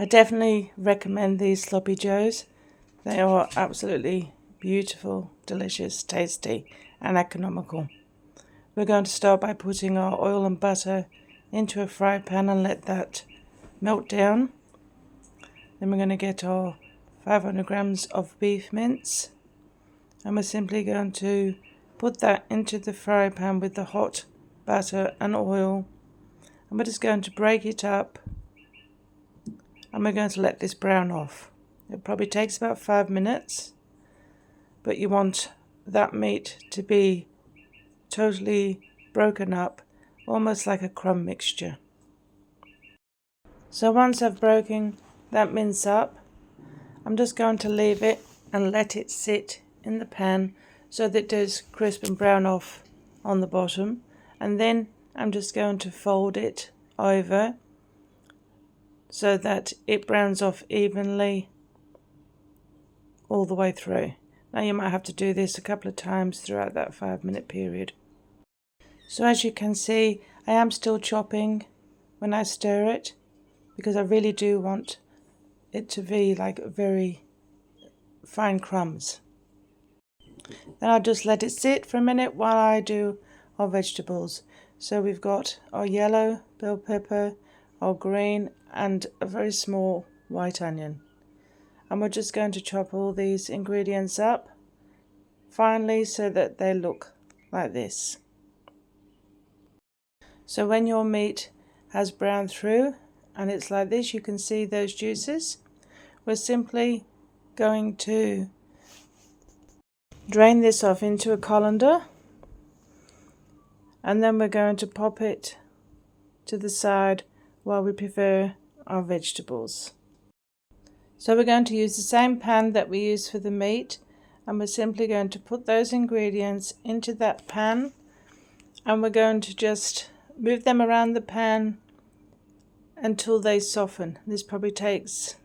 I definitely recommend these sloppy joes. They are absolutely beautiful, delicious, tasty and economical. We're going to start by putting our oil and butter into a fry pan and let that melt down. Then we're going to get our 500 grams of beef mince, and we're simply going to put that into the fry pan with the hot butter and oil, and we're just going to break it up, and we're going to let this brown off. It probably takes about 5 minutes, but you want that meat to be totally broken up, almost like a crumb mixture. So once I've broken that mince up, I'm just going to leave it and let it sit in the pan so that it does crisp and brown off on the bottom, and then I'm just going to fold it over so that it browns off evenly all the way through. Now you might have to do this a couple of times throughout that 5-minute period. So as you can see, I am still chopping when I stir it, because I really do want it to be like very fine crumbs. Then I'll just let it sit for a minute while I do our vegetables. So we've got our yellow bell pepper, our green, and a very small white onion. And we're just going to chop all these ingredients up finely so that they look like this. So when your meat has browned through and it's like this, you can see those juices. We're simply going to drain this off into a colander, and then we're going to pop it to the side while we prepare our vegetables. So we're going to use the same pan that we used for the meat, and we're simply going to put those ingredients into that pan, and we're going to just move them around the pan until they soften. This probably takes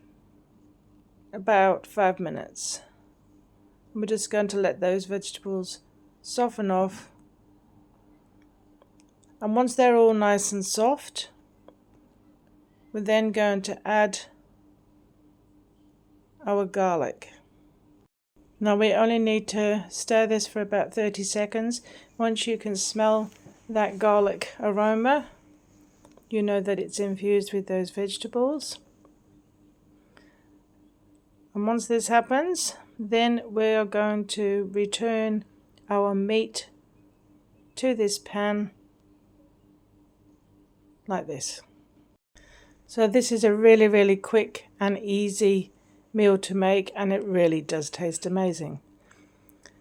about 5 minutes. We're just going to let those vegetables soften off, and once they're all nice and soft, we're then going to add our garlic. Now we only need to stir this for about 30 seconds. Once you can smell that garlic aroma, you know that it's infused with those vegetables. And once this happens, then we're going to return our meat to this pan like this. So this is a really quick and easy meal to make, and it really does taste amazing.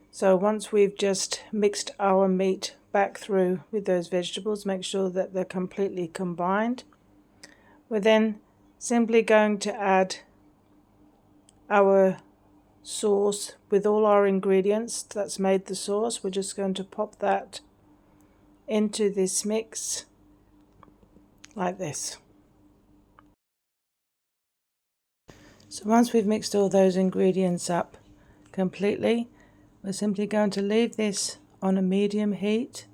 So once we've just mixed our meat back through with those vegetables, make sure that they're completely combined. We're then simply going to add our sauce with all our ingredients that's made the sauce. We're just going to pop that into this mix like this. So once we've mixed all those ingredients up completely, we're simply going to leave this on a medium heat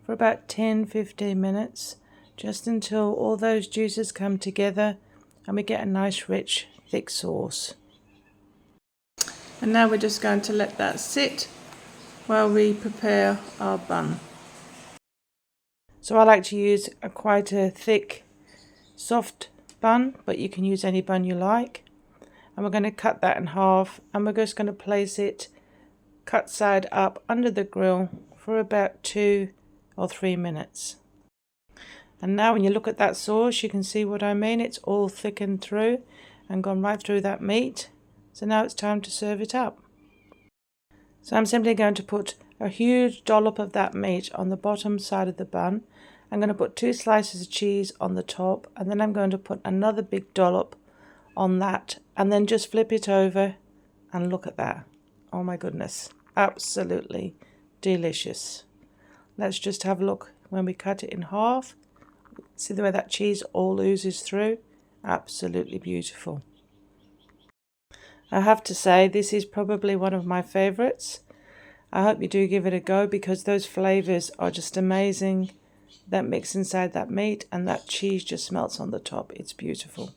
for about 10-15 minutes, just until all those juices come together and we get a nice rich thick sauce. And now we're just going to let that sit while we prepare our bun. So I like to use quite a thick, soft bun, but you can use any bun you like. And we're going to cut that in half, and we're just going to place it cut side up under the grill for about 2 or 3 minutes. And now when you look at that sauce, you can see what I mean. It's all thickened through and gone right through that meat. So now it's time to serve it up. So I'm simply going to put a huge dollop of that meat on the bottom side of the bun. I'm going to put 2 slices of cheese on the top, and then I'm going to put another big dollop on that, and then just flip it over, and look at that. Oh my goodness, absolutely delicious. Let's just have a look when we cut it in half. See the way that cheese all oozes through? Absolutely beautiful. I have to say, this is probably one of my favorites. I hope you do give it a go, because those flavors are just amazing that mix inside that meat, and that cheese just melts on the top. It's beautiful.